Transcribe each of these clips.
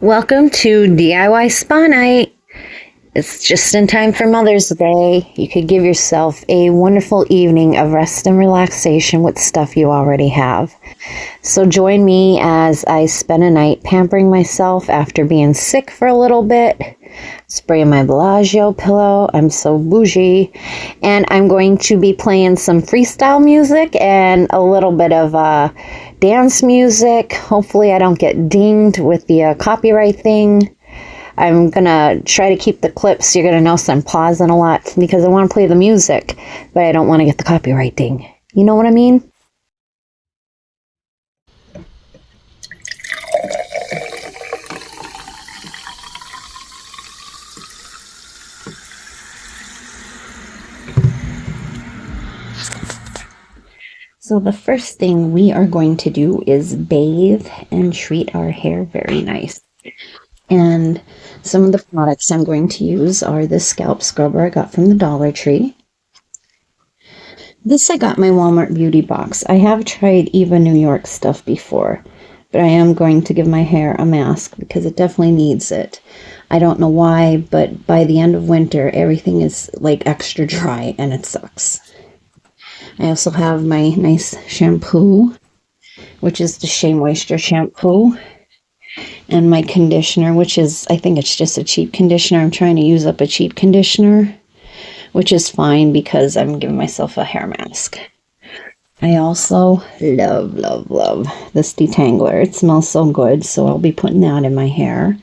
Welcome to DIY Spa Night. It's just in time for Mother's Day. You could give yourself a wonderful evening of rest and relaxation with stuff you already have. So join me as I spend a night pampering myself after being sick for a little bit. Spraying my Bellagio pillow. I'm so bougie. And I'm going to be playing some freestyle music and a little bit of dance music. Hopefully I don't get dinged with the copyright thing. I'm gonna try to keep the clips. You're gonna notice I'm pausing a lot because I want to play the music, but I don't want to get the copyright ding. You know what I mean? So the first thing we are going to do is bathe and treat our hair very nice. And some of the products I'm going to use are this scalp scrubber I got from the Dollar Tree. This I got my Walmart beauty box. I have tried Eva New York stuff before, but I am going to give my hair a mask because it definitely needs it. I don't know why, but by the end of winter, everything is like extra dry and it sucks. I also have my nice shampoo, which is the Shea Moisture shampoo, and my conditioner, which is, I think it's just a cheap conditioner. I'm trying to use up a cheap conditioner, which is fine because I'm giving myself a hair mask. I also love this Detangler. It smells so good, so I'll be putting that in my hair.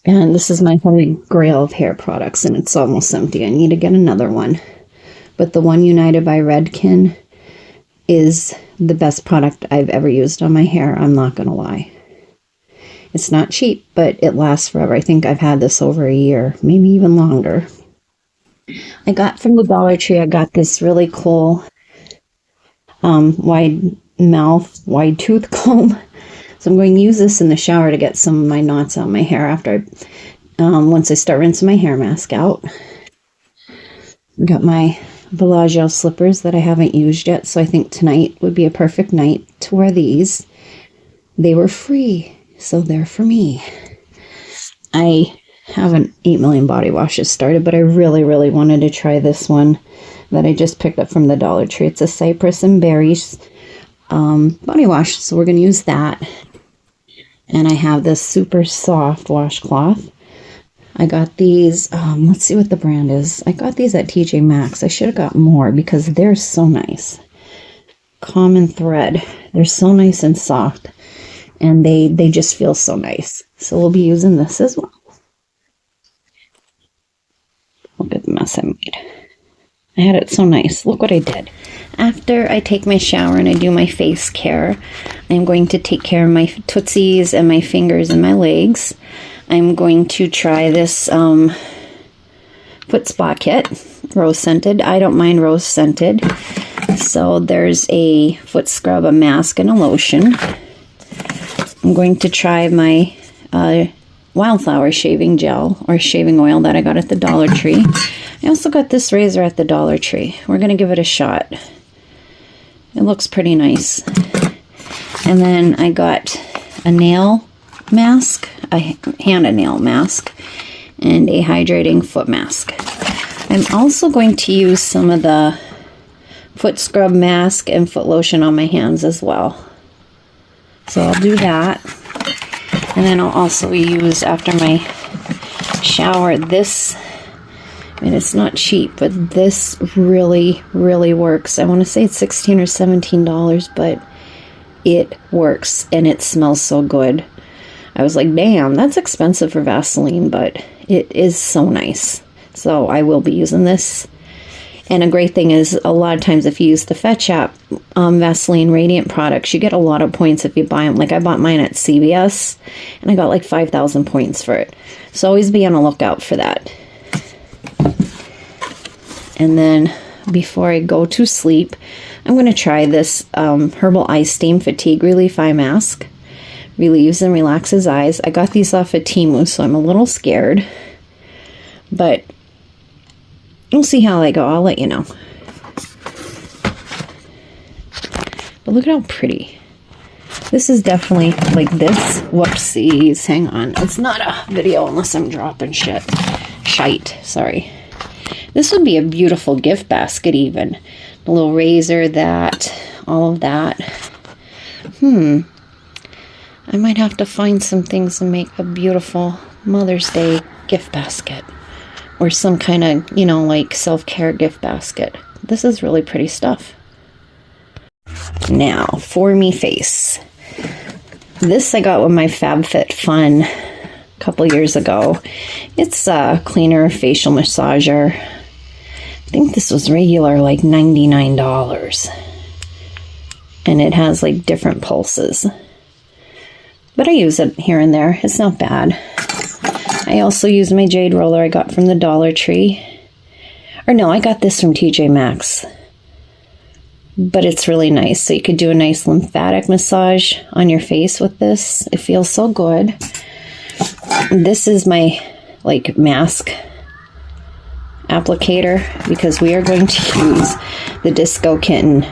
And this is my holy grail of hair products, and it's almost empty. I need to get another one. But the One United by Redken is the best product I've ever used on my hair. I'm not going to lie. It's not cheap, but it lasts forever. I think I've had this over a year, maybe even longer. I got from the Dollar Tree, I got this really cool wide tooth comb. So I'm going to use this in the shower to get some of my knots out of my hair after once I start rinsing my hair mask out. Got my Bellagio slippers that I haven't used yet, so I think tonight would be a perfect night to wear these. They were free, so they're for me. I haven't 8 million body washes started, but I really wanted to try this one that I just picked up from the Dollar Tree. It's a cypress and berries body wash, so we're going to use that. And I have this super soft washcloth. I got these, let's see what the brand is. I got these at TJ Maxx. I should have got more because they're so nice. Common Thread. They're so nice and soft. And they just feel so nice. So we'll be using this as well. Look at the mess I made. I had it so nice. Look what I did. After I take my shower and I do my face care, I'm going to take care of my tootsies and my fingers and my legs. I'm going to try this foot spa kit, rose scented. I don't mind rose scented. So there's a foot scrub, a mask, and a lotion. I'm going to try my Wildflower shaving gel or shaving oil that I got at the Dollar Tree. I also got this razor at the Dollar Tree. We're going to give it a shot. It looks pretty nice. And then I got a nail mask, a hand and nail mask, and a hydrating foot mask. I'm also going to use some of the foot scrub mask and foot lotion on my hands as well. So I'll do that. And then I'll also use, after my shower, this, and it's not cheap, but this really works. I want to say it's $16 or $17, but it works and it smells so good. I was like, damn, that's expensive for Vaseline, but it is so nice. So I will be using this. And a great thing is, a lot of times if you use the Fetch app Vaseline Radiant products, you get a lot of points if you buy them. Like I bought mine at CVS, and I got like 5,000 points for it. So always be on the lookout for that. And then before I go to sleep, I'm going to try this Herbal Eye Steam Fatigue Relief Eye Mask. Relieves and relaxes eyes. I got these off of Temu, so I'm a little scared. But we'll see how they go. I'll let you know. But look at how pretty. This is definitely like this. Whoopsies. Hang on. It's not a video unless I'm dropping shit. Shite. Sorry. This would be a beautiful gift basket even. A little razor, that, all of that. I might have to find some things and make a beautiful Mother's Day gift basket. Or some kind of, you know, like self-care gift basket. This is really pretty stuff. Now, for me face. This I got with my FabFitFun a couple years ago. It's a cleaner facial massager. I think this was regular, like $99. And it has like different pulses. But I use it here and there. It's not bad. I also use my jade roller I got from the Dollar Tree. Or no, I got this from TJ Maxx. But it's really nice. So you could do a nice lymphatic massage on your face with this. It feels so good. This is my like mask applicator because we are going to use the Disco Kitten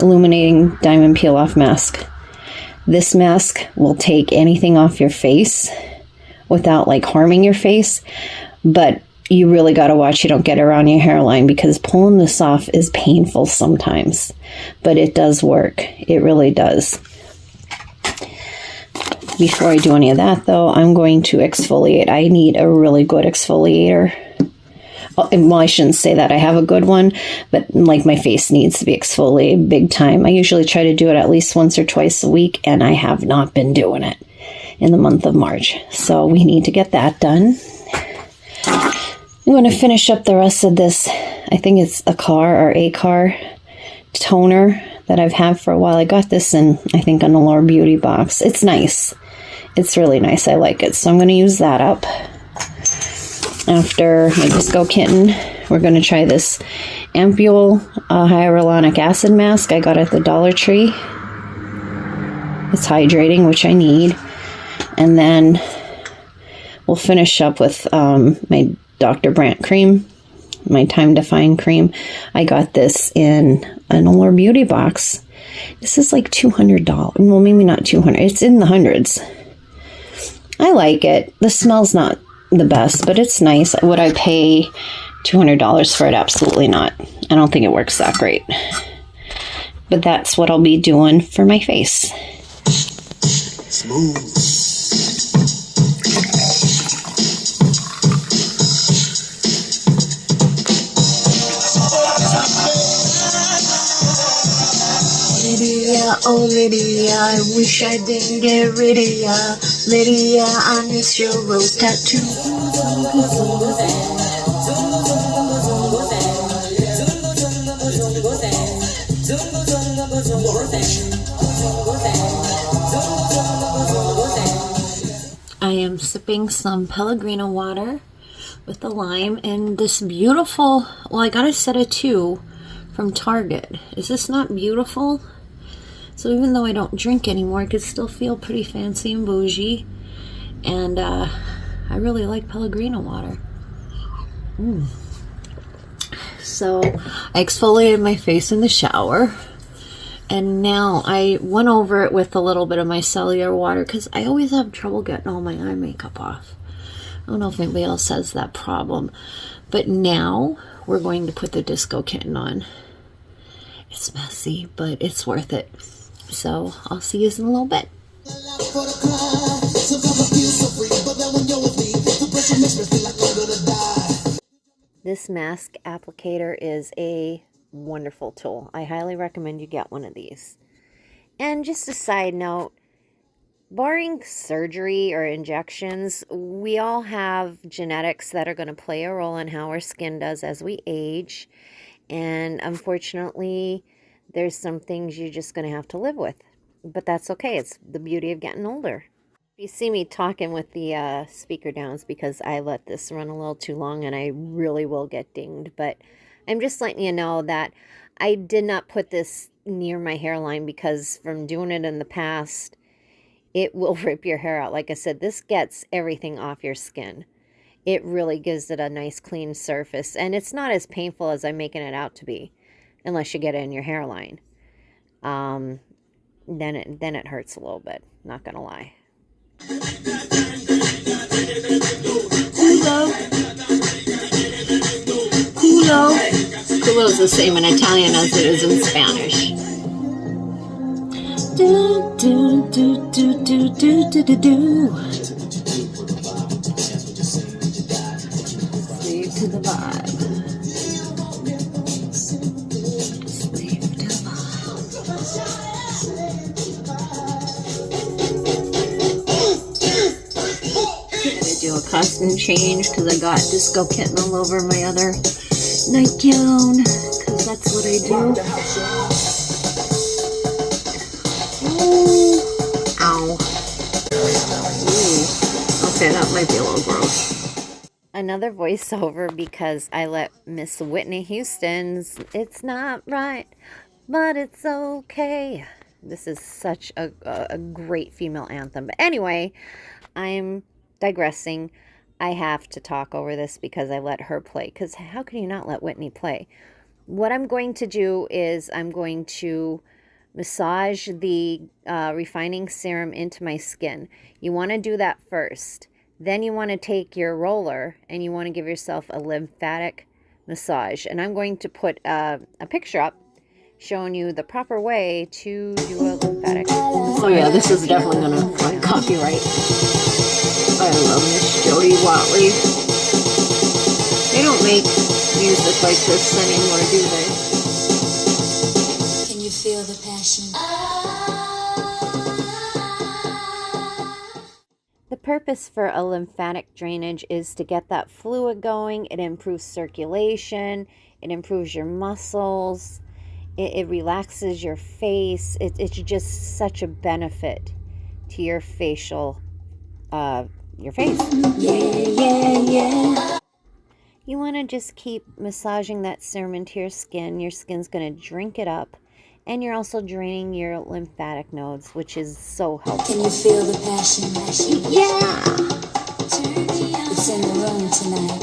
Illuminating Diamond Peel Off Mask. This mask will take anything off your face without like harming your face, but you really got to watch you don't get around your hairline because pulling this off is painful sometimes, but it does work. It really does. Before I do any of that though, I'm going to exfoliate. I need a really good exfoliator. Well, I shouldn't say that. I have a good one, but like my face needs to be exfoliated big time. I usually try to do it at least once or twice a week, and I have not been doing it in the month of March. So we need to get that done. I'm going to finish up the rest of this. I think it's Akar toner that I've had for a while. I got this in, I think, on the Laura Beauty box. It's nice. It's really nice. I like it. So I'm going to use that up. After my Disco Kitten, we're going to try this Ampule hyaluronic acid mask I got at the Dollar Tree. It's hydrating, which I need. And then we'll finish up with my Dr. Brandt cream, my Time Define cream. I got this in an Allure Beauty box. This is like $200. Well, maybe not 200. It's in the hundreds. I like it. The smell's not the best, but it's nice. Would I pay $200 for it? Absolutely not. I don't think it works that great. But that's what I'll be doing for my face. Smooth. Lydia, oh Lydia, I wish I didn't get rid of ya. Lydia, I miss your rose tattoo. I am sipping some Pellegrino water with the lime and this beautiful, well, I got a set of 2 from Target. Is this not beautiful? So even though I don't drink anymore, I could still feel pretty fancy and bougie. And I really like Pellegrino water. So I exfoliated my face in the shower. And now I went over it with a little bit of my cellular water because I always have trouble getting all my eye makeup off. I don't know if anybody else has that problem. But now we're going to put the Disco Kitten on. It's messy, but it's worth it. So I'll see you in a little bit. This mask applicator is a wonderful tool. I highly recommend you get one of these. And just a side note, barring surgery or injections, we all have genetics that are going to play a role in how our skin does as we age. And unfortunately, there's some things you're just going to have to live with. But that's okay. It's the beauty of getting older. You see me talking with the speaker down, it's because I let this run a little too long and I really will get dinged. But I'm just letting you know that I did not put this near my hairline because from doing it in the past, it will rip your hair out. Like I said, this gets everything off your skin. It really gives it a nice clean surface. And it's not as painful as I'm making it out to be, unless you get it in your hairline. then it hurts a little bit, not gonna lie. Culo. Culo is the same in Italian as it is in Spanish. Do, do, do, do, do, do, do, do, do. Slave to the vibe. Slave to the vibe. I'm gonna do a costume change because I got Disco Kitten all over my other nightgown, because that's what I do. Ow. Ooh. Okay, that might be a little gross. Another voiceover because I let Miss Whitney Houston's "It's Not Right, But It's Okay." This is such a great female anthem. But anyway, I'm digressing. I have to talk over this because I let her play. Because how can you not let Whitney play? What I'm going to do is I'm going to massage the refining serum into my skin. You want to do that first. Then you want to take your roller and you want to give yourself a lymphatic massage. And I'm going to put a picture up showing you the proper way to do a lymphatic. Oh yeah, this is definitely going to find copyright. I love Miss Jody Watley. They don't make music like this anymore, do they? Can you feel the passion? The purpose for a lymphatic drainage is to get that fluid going. It improves circulation. It improves your muscles. It relaxes your face. It's just such a benefit to your facial, your face. Yeah. You want to just keep massaging that serum into your skin. Your skin's going to drink it up. And you're also draining your lymphatic nodes, which is so helpful. Can you feel the passion? Yeah! It's in the room tonight.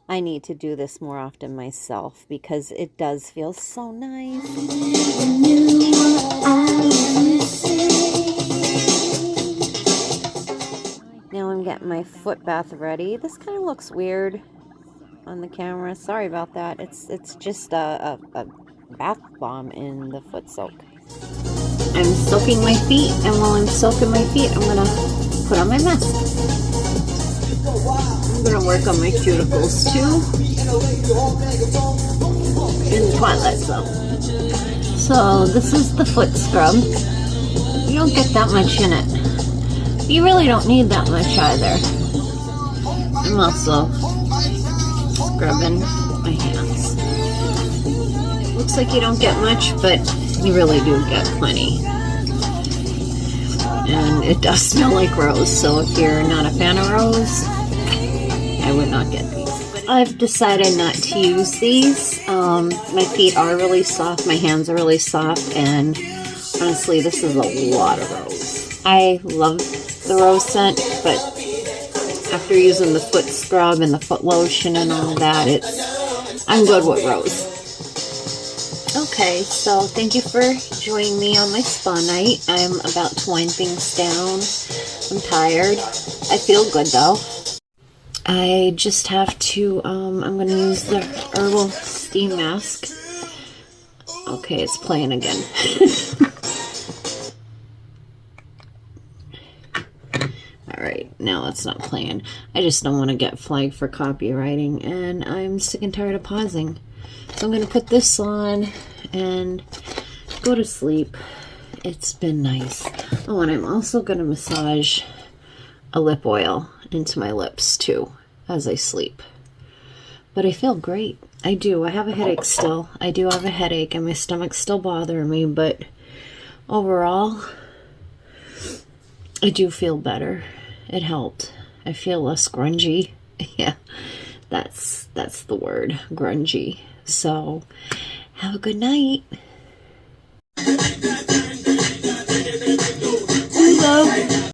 I need to do this more often myself because it does feel so nice. Now I'm getting my foot bath ready. This kind of looks weird on the camera. Sorry about that. It's just a bath bomb in the foot soak. I'm soaking my feet, and while I'm soaking my feet, I'm gonna put on my mask. I'm gonna work on my cuticles too in the Twilight Zone. So this is the foot scrub. You don't get that much in it. You really don't need that much either. I'm also scrubbing my hands. Looks like you don't get much, but you really do get plenty. And it does smell like rose, so if you're not a fan of rose, I would not get these. I've decided not to use these. My feet are really soft, my hands are really soft, and honestly, this is a lot of rose. I love the rose scent, but after using the foot scrub and the foot lotion and all of that, I'm good with rose. Okay, so thank you for joining me on my spa night. I'm about to wind things down. I'm tired. I feel good though. I just have to, I'm going to use the Herbal Steam Mask. Okay, it's playing again. Alright, now it's not playing. I just don't want to get flagged for copywriting, and I'm sick and tired of pausing. So I'm going to put this on and go to sleep. It's been nice. Oh, and I'm also going to massage a lip oil into my lips too as I sleep. But I feel great. I do. I have a headache still. I do have a headache and my stomach's still bothering me, but overall, I do feel better. It helped. I feel less grungy. Yeah, that's the word, grungy. So, have a good night.